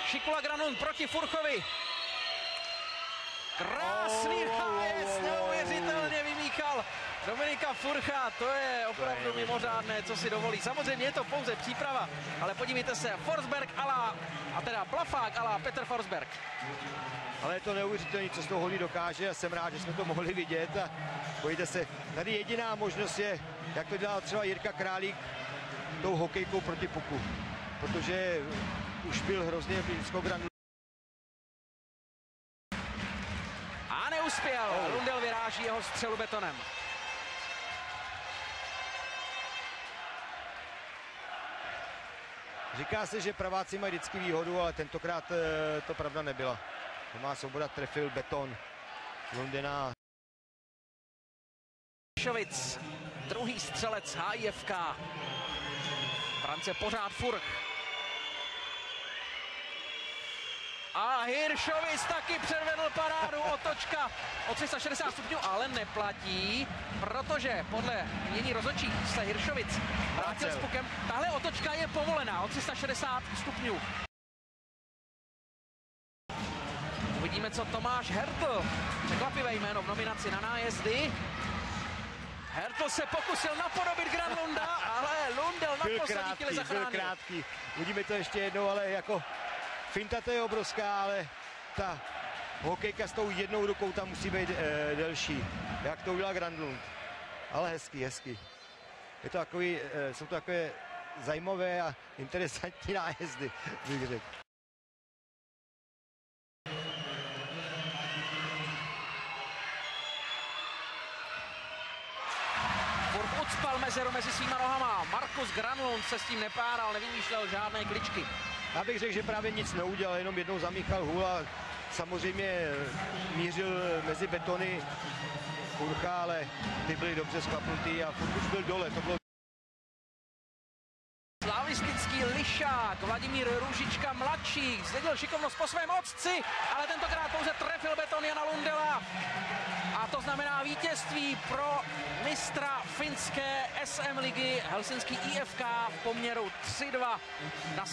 Šikula Granlund proti Furchovi. Krásný hájec, neuvěřitelně vymíchal Dominika Furcha, to je opravdu mimořádné, co si dovolí. Samozřejmě je to pouze příprava, ale podívejte se, Forsberg a teda Blafák a Petr Forsberg. Ale je to neuvěřitelné, co z toho holí dokáže a jsem rád, že jsme to mohli vidět. A pojďte se, tady jediná možnost je, jak to dělal třeba Jirka Králík tou hokejkou proti puku, protože už byl hrozně blízko Granlund. A neuspěl, Lundell vyráží jeho střelu betonem. Říká se, že praváci mají vždycky výhodu, ale tentokrát to pravda nebyla. Tomáš Svoboda trefil beton Lundena. Šovic, druhý střelec HIFK. Brance pořád Furch. A Hiršovic taky předvedl parádu, otočka o 360 stupňů, ale neplatí, protože podle mění rozhodčí se Hiršovic vrátil s pukem. Tahle otočka je povolená o 360 stupňů. Uvidíme, co Tomáš Hertl, překvapivé jméno v nominaci na nájezdy. Hertl se pokusil napodobit Granlunda, ale Lundell na poslední chvíli zachránil. Byl krátký, uvidíme to ještě jednou, ale jako finta to je obrovská, ale ta hokejka s tou jednou rukou tam musí být delší, jak to udělal Granlund. Ale hezký. Je to takový, jsou to takové zajímavé a interesantní nájezdy, bych řekl. Furt ucpal mezeru mezi svýma nohama. Markus Granlund se s tím nepáral, nevymýšlel žádné kličky. Já bych řekl, že právě nic neudělal, jenom jednou zamíchal hůl a samozřejmě mířil mezi betony Furcha, ale ty byly dobře sklapnutý a Furch už byl dole. To bylo Slavistický lišák Vladimír Růžička mladší zdědil šikovnost po svém otci, ale tentokrát pouze trefil beton Jana Lundella. A to znamená vítězství pro mistra finské SM ligy Helsinský IFK v poměru 3-2 na